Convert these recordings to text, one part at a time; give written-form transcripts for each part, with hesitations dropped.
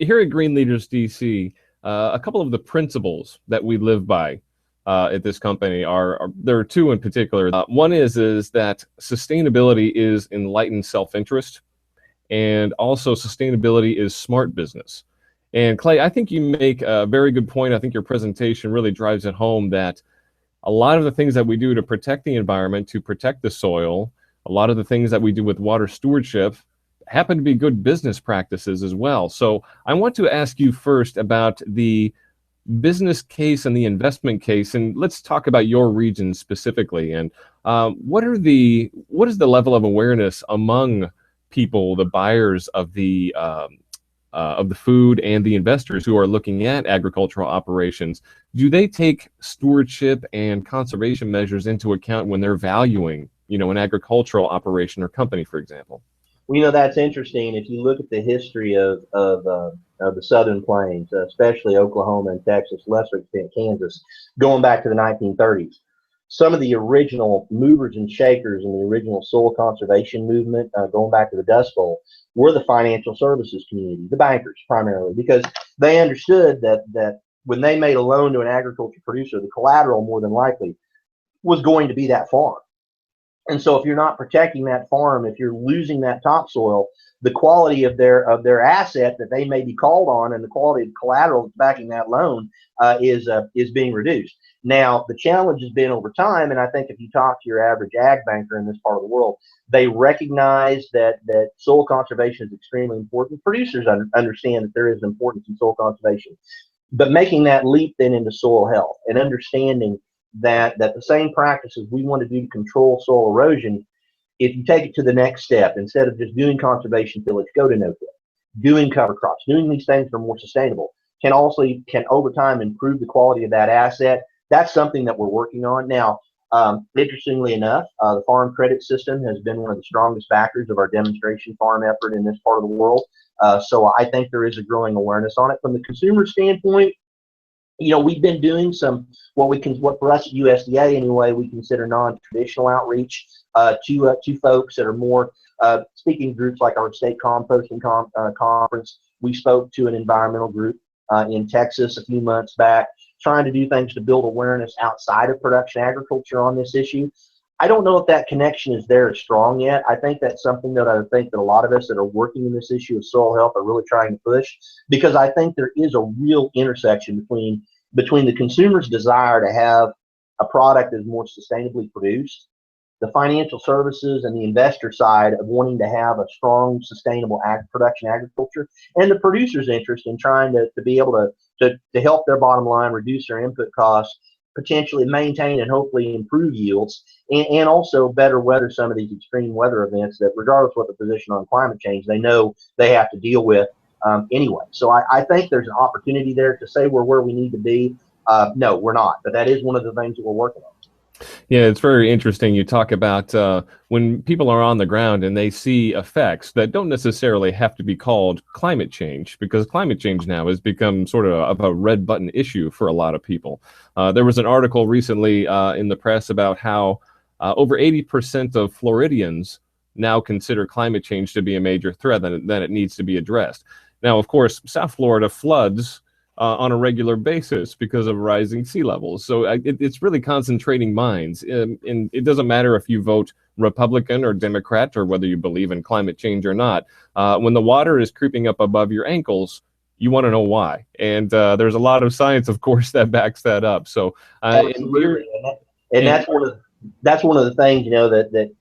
here at GreenLeaders DC, a couple of the principles that we live by at this company there are two in particular. One is that sustainability is enlightened self-interest, and also sustainability is smart business. And Clay, I think you make a very good point. I think your presentation really drives it home that a lot of the things that we do to protect the environment, to protect the soil, a lot of the things that we do with water stewardship happen to be good business practices as well. So I want to ask you first about the business case and the investment case, and let's talk about your region specifically. And what is the level of awareness among people, the buyers of the food and the investors who are looking at agricultural operations? Do they take stewardship and conservation measures into account when they're valuing, an agricultural operation or company, for example? Well, that's interesting. If you look at the history of the Southern Plains, especially Oklahoma and Texas, lesser extent Kansas, going back to the 1930s, some of the original movers and shakers in the original soil conservation movement, going back to the Dust Bowl, were the financial services community, the bankers primarily, because they understood that when they made a loan to an agriculture producer, the collateral more than likely was going to be that farm. And so if you're not protecting that farm, if you're losing that topsoil, the quality of their asset that they may be called on and the quality of collateral that's backing that loan is being reduced. Now, the challenge has been over time, and I think if you talk to your average ag banker in this part of the world, they recognize that soil conservation is extremely important. Producers understand that there is importance in soil conservation. But making that leap then into soil health and understanding that the same practices we want to do to control soil erosion, if you take it to the next step, instead of just doing conservation tillage, go to no-till, doing cover crops, doing these things that are more sustainable, can over time improve the quality of that asset. That's something that we're working on now. Interestingly enough, the farm credit system has been one of the strongest backers of our demonstration farm effort in this part of the world. So I think there is a growing awareness on it. From the consumer standpoint, we've been doing some what for us at USDA anyway, we consider non-traditional outreach to folks that are more speaking groups like our state composting conference. We spoke to an environmental group in Texas a few months back, trying to do things to build awareness outside of production agriculture on this issue. I don't know if that connection is there as strong yet. I think that's something that I think that a lot of us that are working in this issue of soil health are really trying to push, because I think there is a real intersection between the consumer's desire to have a product that is more sustainably produced, the financial services and the investor side of wanting to have a strong, sustainable production agriculture, and the producer's interest in trying to be able to help their bottom line, reduce their input costs, potentially maintain and hopefully improve yields, and also better weather some of these extreme weather events that, regardless of what the position on climate change, they know they have to deal with anyway. So I think there's an opportunity there. To say we're where we need to be, no, we're not. But that is one of the things that we're working on. Yeah, it's very interesting. You talk about when people are on the ground and they see effects that don't necessarily have to be called climate change, because climate change now has become sort of a red button issue for a lot of people. There was an article recently in the press about how over 80% of Floridians now consider climate change to be a major threat, that it needs to be addressed. Now, of course, South Florida floods on a regular basis because of rising sea levels. So it's really concentrating minds. And it doesn't matter if you vote Republican or Democrat or whether you believe in climate change or not. When the water is creeping up above your ankles, you want to know why. And there's a lot of science, of course, that backs that up. So absolutely. And that's one of the things, that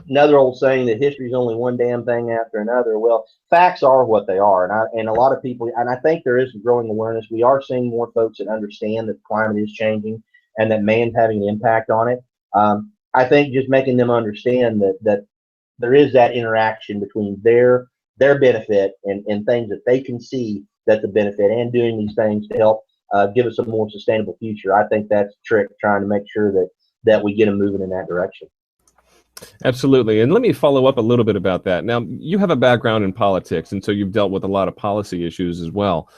another old saying that history is only one damn thing after another. Well, facts are what they are, and a lot of people, and I think there is a growing awareness. We are seeing more folks that understand that the climate is changing and that man's having an impact on it. I think just making them understand that there is that interaction between their benefit and things that they can see that the benefit, and doing these things to help give us a more sustainable future. I think that's the trick, trying to make sure that we get them moving in that direction. Absolutely. And let me follow up a little bit about that. Now, you have a background in politics, and so you've dealt with a lot of policy issues as well.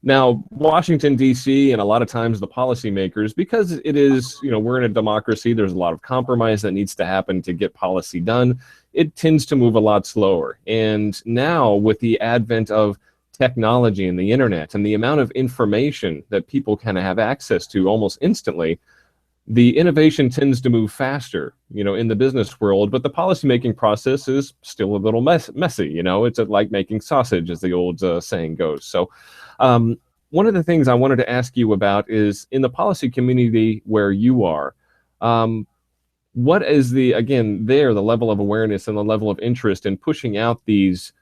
Now, Washington, D.C., and a lot of times the policymakers, because it is, we're in a democracy, there's a lot of compromise that needs to happen to get policy done. It tends to move a lot slower. And now, with the advent of technology and the internet and the amount of information that people can have access to almost instantly, the innovation tends to move faster, in the business world, but the policymaking process is still a little messy. It's like making sausage, as the old saying goes. So one of the things I wanted to ask you about is, in the policy community where you are, what is the level of awareness and the level of interest in pushing out these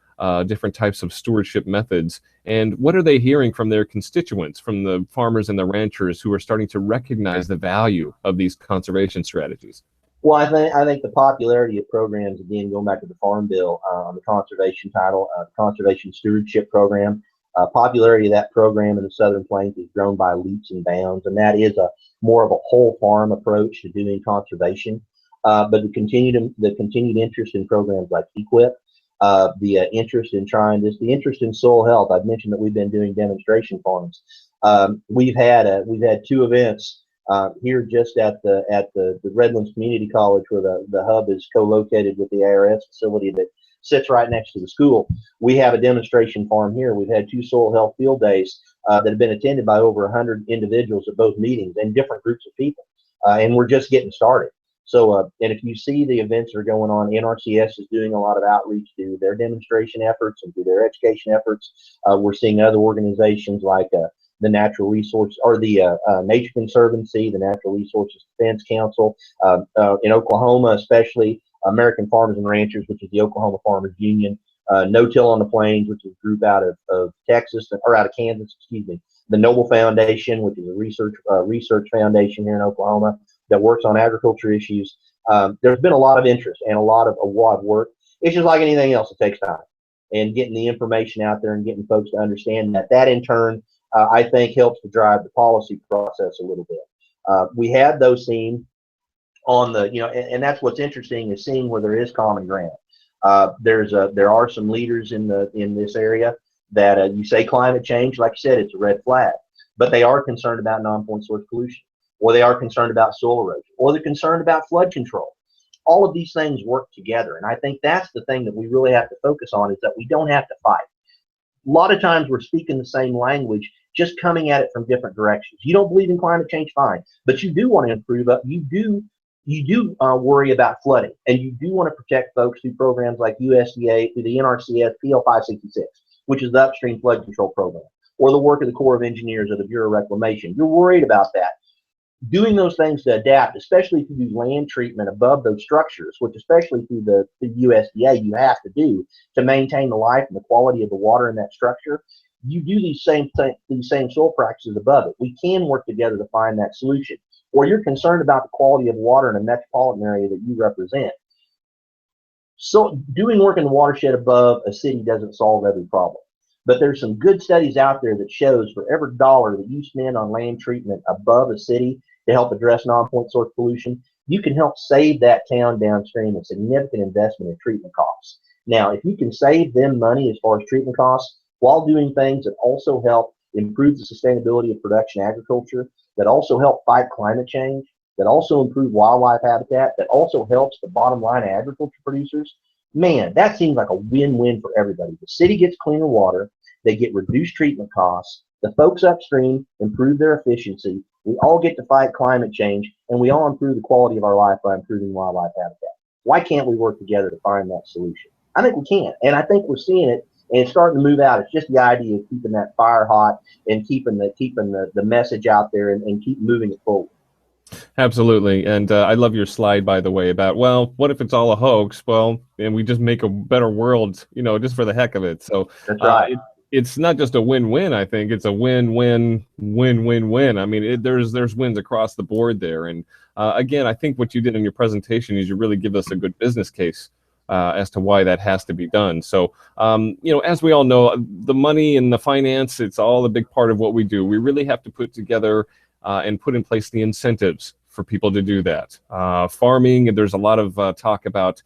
different types of stewardship methods, and what are they hearing from their constituents, from the farmers and the ranchers who are starting to recognize the value of these conservation strategies? Well, I think the popularity of programs, again, going back to the Farm Bill on the conservation title, conservation stewardship program, popularity of that program in the Southern Plains has grown by leaps and bounds, and that is a more of a whole farm approach to doing conservation. But the continued interest in programs like EQIP, the interest in the interest in soil health. I've mentioned that we've been doing demonstration farms. We've had two events here just at the Redlands Community College, where the hub is co-located with the ARS facility that sits right next to the school. We have a demonstration farm here. We've had two soil health field days that have been attended by over 100 individuals at both meetings and different groups of people. And we're just getting started. So, and if you see the events that are going on, NRCS is doing a lot of outreach to their demonstration efforts and to their education efforts. We're seeing other organizations like the Natural Resource, or the Nature Conservancy, the Natural Resources Defense Council, in Oklahoma, especially American Farmers and Ranchers, which is the Oklahoma Farmers Union, No Till on the Plains, which is a group out of Texas, or out of Kansas, excuse me, the Noble Foundation, which is a research foundation here in Oklahoma that works on agriculture issues. There's been a lot of interest and a lot of work. It's just like anything else, it takes time, and getting the information out there and getting folks to understand that in turn, I think, helps to drive the policy process a little bit. We had those seen on the, and that's what's interesting, is seeing where there is common ground. There are some leaders in this area that you say climate change, like you said, it's a red flag, but they are concerned about non-point source pollution, or they are concerned about soil erosion, or they're concerned about flood control. All of these things work together, and I think that's the thing that we really have to focus on, is that we don't have to fight. A lot of times we're speaking the same language, just coming at it from different directions. You don't believe in climate change, fine, but you do want to improve up. You do worry about flooding, and you do want to protect folks through programs like USDA, through the NRCS PL 566, which is the upstream flood control program, or the work of the Corps of Engineers or the Bureau of Reclamation. You're worried about that. Doing those things to adapt, especially if you do land treatment above those structures, which especially through the USDA you have to do to maintain the life and the quality of the water in that structure. You do these same soil practices above it. We can work together to find that solution. Or you're concerned about the quality of water in a metropolitan area that you represent. So doing work in the watershed above a city doesn't solve every problem. But there's some good studies out there that shows for every dollar that you spend on land treatment above a city to help address non-point source pollution, you can help save that town downstream a significant investment in treatment costs. Now, if you can save them money as far as treatment costs, while doing things that also help improve the sustainability of production agriculture, that also help fight climate change, that also improve wildlife habitat, that also helps the bottom line of agriculture producers, man, that seems like a win-win for everybody. The city gets cleaner water, they get reduced treatment costs, the folks upstream improve their efficiency, we all get to fight climate change, and we all improve the quality of our life by improving wildlife habitat. Why can't we work together to find that solution? I think we can, and I think we're seeing it, and it's starting to move out. It's just the idea of keeping that fire hot and keeping the message out there and keep moving it forward. Absolutely. And I love your slide, by the way, about, well, what if it's all a hoax? Well, and we just make a better world, just for the heck of it. So that's right. It's not just a win-win. I think it's a win-win-win-win-win. I mean, there's wins across the board there. And again, I think what you did in your presentation is you really give us a good business case as to why that has to be done. So, as we all know, the money and the finance, it's all a big part of what we do. We really have to put together and put in place the incentives for people to do that. Farming, there's a lot of talk about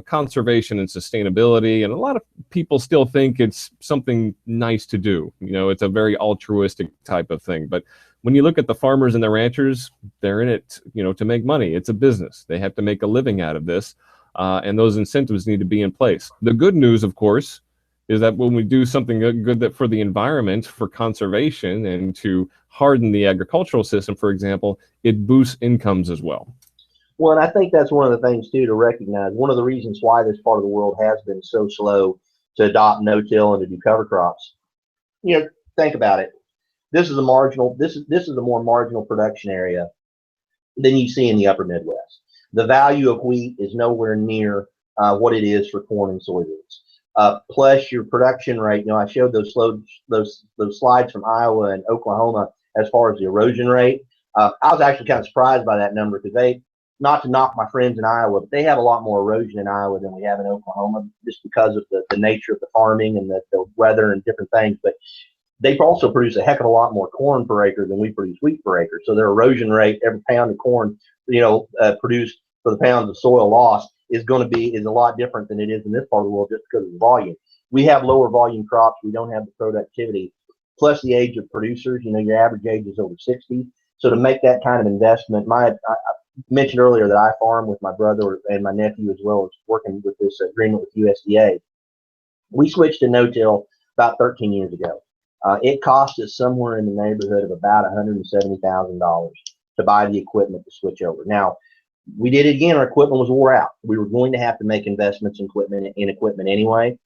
conservation and sustainability, and a lot of people still think it's something nice to do. It's a very altruistic type of thing. But when you look at the farmers and the ranchers, they're in it, to make money. It's a business. They have to make a living out of this, and those incentives need to be in place. The good news, of course, is that when we do something good that for the environment, for conservation, and to harden the agricultural system, for example, it boosts incomes as well. Well, and I think that's one of the things too to recognize. One of the reasons why this part of the world has been so slow to adopt no-till and to do cover crops. You know, think about it. This is a marginal. This is a more marginal production area than you see in the upper Midwest. The value of wheat is nowhere near what it is for corn and soybeans. Plus, your production rate. You know, I showed those slides from Iowa and Oklahoma as far as the erosion rate. I was actually kind of surprised by that number because they, not to knock my friends in Iowa, but they have a lot more erosion in Iowa than we have in Oklahoma, just because of the nature of the farming and the weather and different things. But they also produce a heck of a lot more corn per acre than we produce wheat per acre. So their erosion rate, every pound of corn, produced for the pounds of soil lost is a lot different than it is in this part of the world, just because of the volume. We have lower volume crops. We don't have the productivity, plus the age of producers. You know, your average age is over 60. So to make that kind of investment, I mentioned earlier that I farm with my brother and my nephew, as well as working with this agreement with USDA. We switched to no-till about 13 years ago. It cost us somewhere in the neighborhood of about $170,000 to buy the equipment to switch over. Now, we did it again. Our equipment was wore out. We were going to have to make investments in equipment anyway.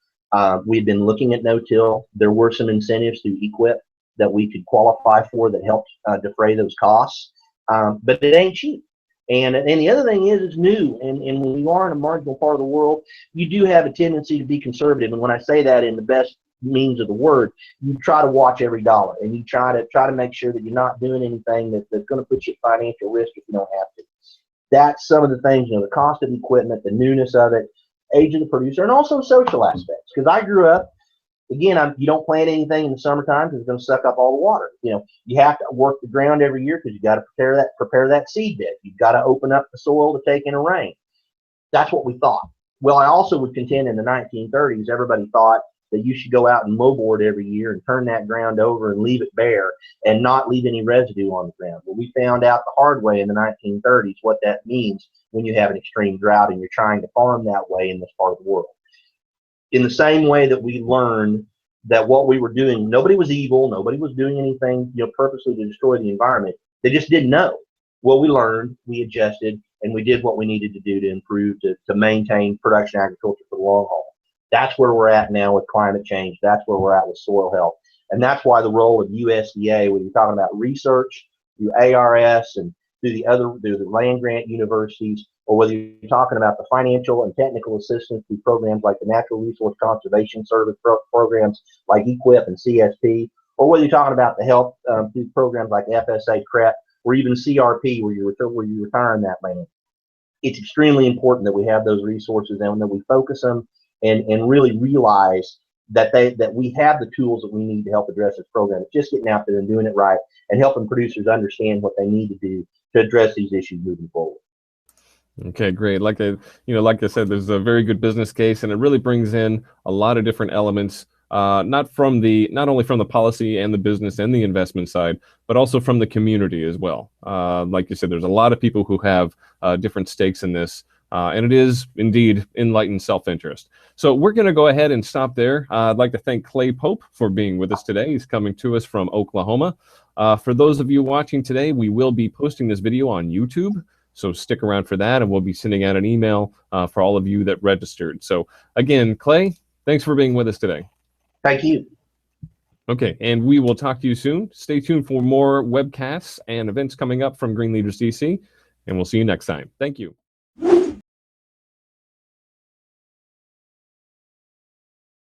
We had been looking at no-till. There were some incentives through equip that we could qualify for that helped defray those costs, but it ain't cheap. And the other thing is, it's new, and when you are in a marginal part of the world, you do have a tendency to be conservative. And when I say that in the best means of the word, you try to watch every dollar, and you try to make sure that you're not doing anything that's going to put you at financial risk if you don't have to. That's some of the things, you know, the cost of the equipment, the newness of it, age of the producer, and also social aspects. Because I grew up, again, you don't plant anything in the summertime because it's going to suck up all the water. You know, you have to work the ground every year because you got to prepare that seed bed. You've got to open up the soil to take in a rain. That's what we thought. Well, I also would contend in the 1930s, everybody thought that you should go out and moldboard every year and turn that ground over and leave it bare and not leave any residue on the ground. Well, we found out the hard way in the 1930s what that means when you have an extreme drought and you're trying to farm that way in this part of the world. In the same way that we learned that what we were doing, nobody was evil, nobody was doing anything, you know, purposely to destroy the environment. They just didn't know. Well, we learned, we adjusted, and we did what we needed to do to improve, to maintain production agriculture for the long haul. That's where we're at now with climate change. That's where we're at with soil health. And that's why the role of USDA, when you're talking about research, through ARS and through the land grant universities, or whether you're talking about the financial and technical assistance through programs like the Natural Resource Conservation Service programs like EQIP and CSP, or whether you're talking about the health through programs like FSA, CREP, or even CRP, where you're retiring that land. It's extremely important that we have those resources and that we focus them and really realize that we have the tools that we need to help address this program. It's just getting out there and doing it right and helping producers understand what they need to do to address these issues moving forward. Okay, great. Like I said, there's a very good business case, and it really brings in a lot of different elements, not only from the policy and the business and the investment side, but also from the community as well. Like you said, there's a lot of people who have different stakes in this, and it is indeed enlightened self-interest. So we're going to go ahead and stop there. I'd like to thank Clay Pope for being with us today. He's coming to us from Oklahoma. For those of you watching today, we will be posting this video on YouTube. So stick around for that, and we'll be sending out an email for all of you that registered. So again, Clay, thanks for being with us today. Thank you. Okay, and we will talk to you soon. Stay tuned for more webcasts and events coming up from GreenLeaders DC, and we'll see you next time. Thank you.